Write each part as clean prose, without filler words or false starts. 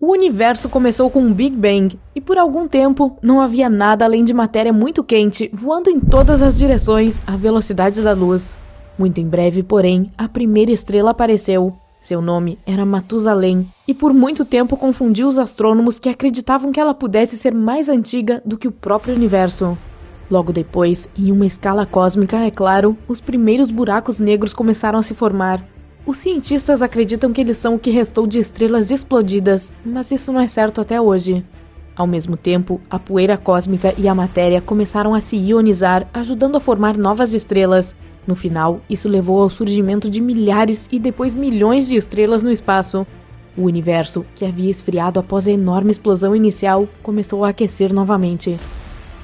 O universo começou com um Big Bang, e por algum tempo não havia nada além de matéria muito quente voando em todas as direções à velocidade da luz. Muito em breve, porém, a primeira estrela apareceu. Seu nome era Matusalém, e por muito tempo confundiu os astrônomos que acreditavam que ela pudesse ser mais antiga do que o próprio universo. Logo depois, em uma escala cósmica, é claro, os primeiros buracos negros começaram a se formar. Os cientistas acreditam que eles são o que restou de estrelas explodidas, mas isso não é certo até hoje. Ao mesmo tempo, a poeira cósmica e a matéria começaram a se ionizar, ajudando a formar novas estrelas. No final, isso levou ao surgimento de milhares e depois milhões de estrelas no espaço. O universo, que havia esfriado após a enorme explosão inicial, começou a aquecer novamente.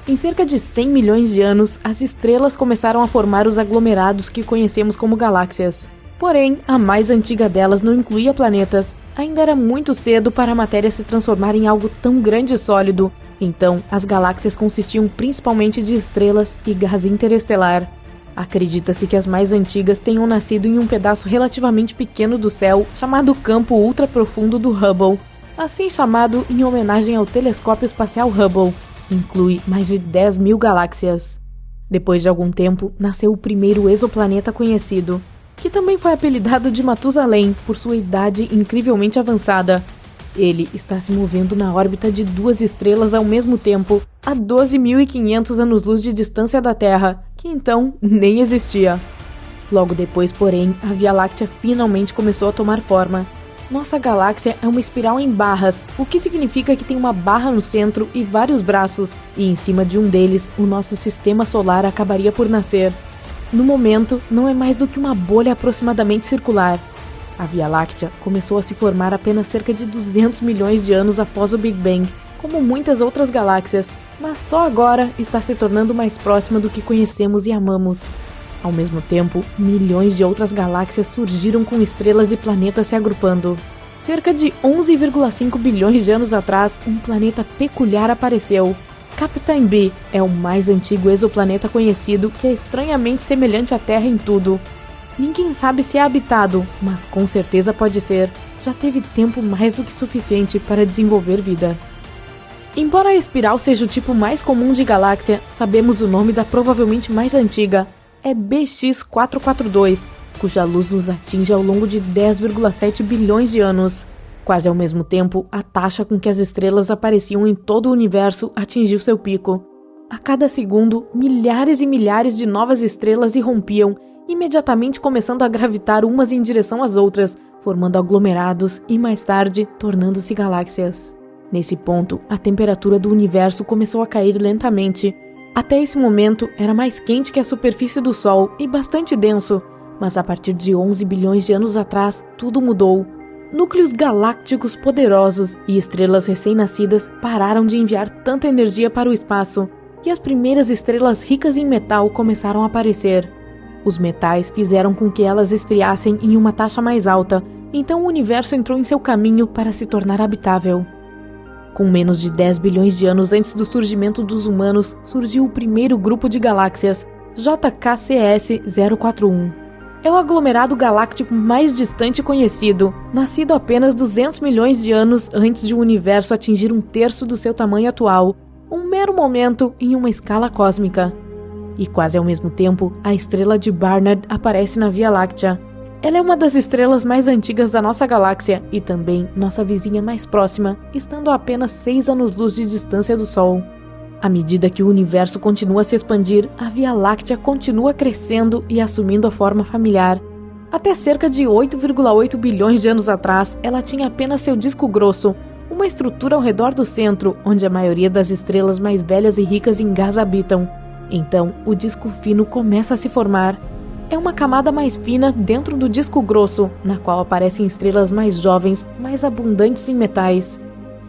Em cerca de 100 milhões de anos, as estrelas começaram a formar os aglomerados que conhecemos como galáxias. Porém, a mais antiga delas não incluía planetas. Ainda era muito cedo para a matéria se transformar em algo tão grande e sólido. Então, as galáxias consistiam principalmente de estrelas e gás interestelar. Acredita-se que as mais antigas tenham nascido em um pedaço relativamente pequeno do céu, chamado Campo Ultraprofundo do Hubble, assim chamado em homenagem ao telescópio espacial Hubble. Inclui mais de 10 mil galáxias. Depois de algum tempo, nasceu o primeiro exoplaneta conhecido, que também foi apelidado de Matusalém por sua idade incrivelmente avançada. Ele está se movendo na órbita de duas estrelas ao mesmo tempo, a 12.500 anos-luz de distância da Terra, que então nem existia. Logo depois, porém, a Via Láctea finalmente começou a tomar forma. Nossa galáxia é uma espiral em barras, o que significa que tem uma barra no centro e vários braços, e em cima de um deles, o nosso sistema solar acabaria por nascer. No momento, não é mais do que uma bolha aproximadamente circular. A Via Láctea começou a se formar apenas cerca de 200 milhões de anos após o Big Bang, como muitas outras galáxias, mas só agora está se tornando mais próxima do que conhecemos e amamos. Ao mesmo tempo, milhões de outras galáxias surgiram com estrelas e planetas se agrupando. Cerca de 11,5 bilhões de anos atrás, um planeta peculiar apareceu. Captain B é o mais antigo exoplaneta conhecido que é estranhamente semelhante à Terra em tudo. Ninguém sabe se é habitado, mas com certeza pode ser. Já teve tempo mais do que suficiente para desenvolver vida. Embora a espiral seja o tipo mais comum de galáxia, sabemos o nome da provavelmente mais antiga. É BX442, cuja luz nos atinge ao longo de 10,7 bilhões de anos. Quase ao mesmo tempo, a taxa com que as estrelas apareciam em todo o universo atingiu seu pico. A cada segundo, milhares e milhares de novas estrelas irrompiam, imediatamente começando a gravitar umas em direção às outras, formando aglomerados e, mais tarde, tornando-se galáxias. Nesse ponto, a temperatura do universo começou a cair lentamente. Até esse momento, era mais quente que a superfície do Sol e bastante denso, mas a partir de 11 bilhões de anos atrás, tudo mudou. Núcleos galácticos poderosos e estrelas recém-nascidas pararam de enviar tanta energia para o espaço, e as primeiras estrelas ricas em metal começaram a aparecer. Os metais fizeram com que elas esfriassem em uma taxa mais alta, então o universo entrou em seu caminho para se tornar habitável. Com menos de 10 bilhões de anos antes do surgimento dos humanos, surgiu o primeiro grupo de galáxias, JKCS 041. É o aglomerado galáctico mais distante conhecido, nascido apenas 200 milhões de anos antes de o universo atingir um terço do seu tamanho atual, um mero momento em uma escala cósmica. E quase ao mesmo tempo, a estrela de Barnard aparece na Via Láctea. Ela é uma das estrelas mais antigas da nossa galáxia e também nossa vizinha mais próxima, estando a apenas 6 anos-luz de distância do Sol. À medida que o universo continua a se expandir, a Via Láctea continua crescendo e assumindo a forma familiar. Até cerca de 8,8 bilhões de anos atrás, ela tinha apenas seu disco grosso, uma estrutura ao redor do centro, onde a maioria das estrelas mais velhas e ricas em gás habitam. Então, o disco fino começa a se formar. É uma camada mais fina dentro do disco grosso, na qual aparecem estrelas mais jovens, mais abundantes em metais.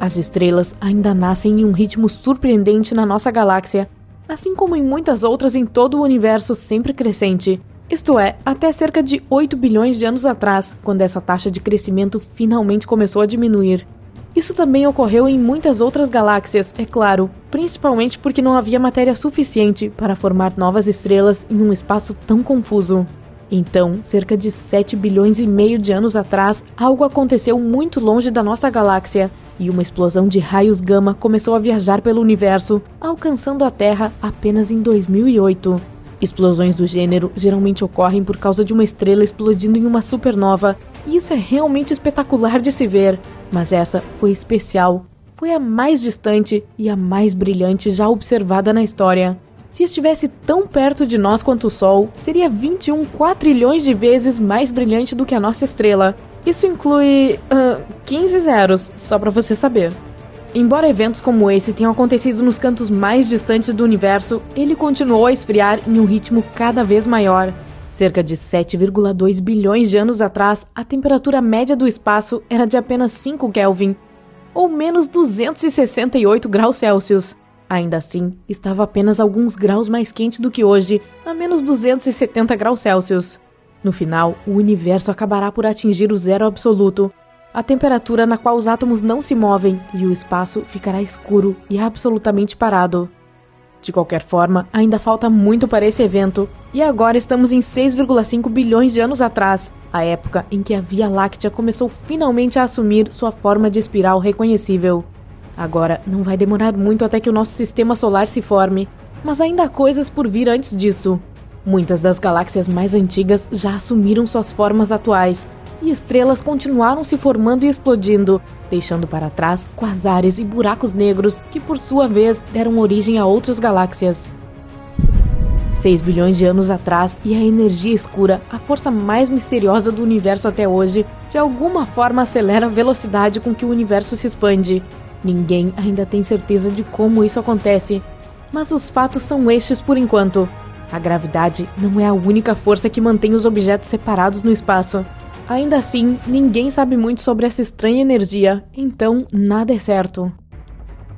As estrelas ainda nascem em um ritmo surpreendente na nossa galáxia, assim como em muitas outras em todo o universo sempre crescente. Isto é, até cerca de 8 bilhões de anos atrás, quando essa taxa de crescimento finalmente começou a diminuir. Isso também ocorreu em muitas outras galáxias, é claro, principalmente porque não havia matéria suficiente para formar novas estrelas em um espaço tão confuso. Então, cerca de 7 bilhões e meio de anos atrás, algo aconteceu muito longe da nossa galáxia, e uma explosão de raios gama começou a viajar pelo universo, alcançando a Terra apenas em 2008. Explosões do gênero geralmente ocorrem por causa de uma estrela explodindo em uma supernova, e isso é realmente espetacular de se ver, mas essa foi especial. Foi a mais distante e a mais brilhante já observada na história. Se estivesse tão perto de nós quanto o Sol, seria 21 quatrilhões de vezes mais brilhante do que a nossa estrela. Isso inclui 15 zeros, só pra você saber. Embora eventos como esse tenham acontecido nos cantos mais distantes do universo, ele continuou a esfriar em um ritmo cada vez maior. Cerca de 7,2 bilhões de anos atrás, a temperatura média do espaço era de apenas 5 Kelvin, ou menos 268 graus Celsius. Ainda assim, estava apenas alguns graus mais quente do que hoje, a menos 270 graus Celsius. No final, o universo acabará por atingir o zero absoluto, a temperatura na qual os átomos não se movem e o espaço ficará escuro e absolutamente parado. De qualquer forma, ainda falta muito para esse evento, e agora estamos em 6,5 bilhões de anos atrás, a época em que a Via Láctea começou finalmente a assumir sua forma de espiral reconhecível. Agora, não vai demorar muito até que o nosso sistema solar se forme, mas ainda há coisas por vir antes disso. Muitas das galáxias mais antigas já assumiram suas formas atuais, e estrelas continuaram se formando e explodindo, deixando para trás quasares e buracos negros que, por sua vez, deram origem a outras galáxias. 6 bilhões de anos atrás, e a energia escura, a força mais misteriosa do universo até hoje, de alguma forma acelera a velocidade com que o universo se expande. Ninguém ainda tem certeza de como isso acontece, mas os fatos são estes por enquanto. A gravidade não é a única força que mantém os objetos separados no espaço. Ainda assim, ninguém sabe muito sobre essa estranha energia, então nada é certo.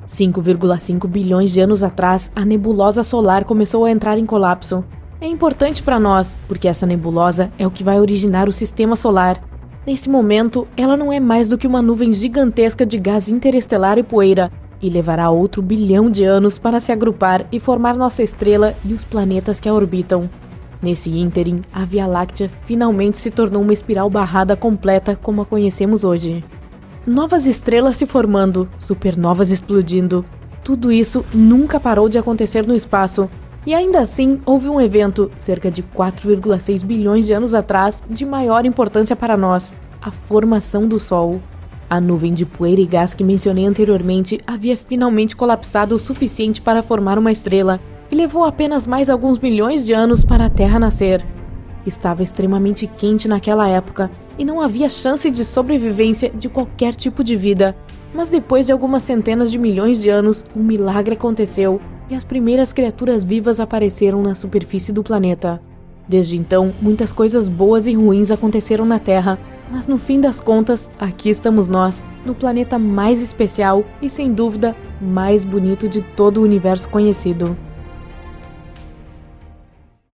5,5 bilhões de anos atrás, a nebulosa solar começou a entrar em colapso. É importante para nós, porque essa nebulosa é o que vai originar o sistema solar. Nesse momento, ela não é mais do que uma nuvem gigantesca de gás interestelar e poeira, e levará outro bilhão de anos para se agrupar e formar nossa estrela e os planetas que a orbitam. Nesse ínterim, a Via Láctea finalmente se tornou uma espiral barrada completa como a conhecemos hoje. Novas estrelas se formando, supernovas explodindo. Tudo isso nunca parou de acontecer no espaço. E ainda assim, houve um evento, cerca de 4,6 bilhões de anos atrás, de maior importância para nós: a formação do Sol. A nuvem de poeira e gás que mencionei anteriormente havia finalmente colapsado o suficiente para formar uma estrela, e levou apenas mais alguns milhões de anos para a Terra nascer. Estava extremamente quente naquela época, e não havia chance de sobrevivência de qualquer tipo de vida. Mas depois de algumas centenas de milhões de anos, um milagre aconteceu, e as primeiras criaturas vivas apareceram na superfície do planeta. Desde então, muitas coisas boas e ruins aconteceram na Terra, mas no fim das contas, aqui estamos nós, no planeta mais especial e, sem dúvida, mais bonito de todo o universo conhecido.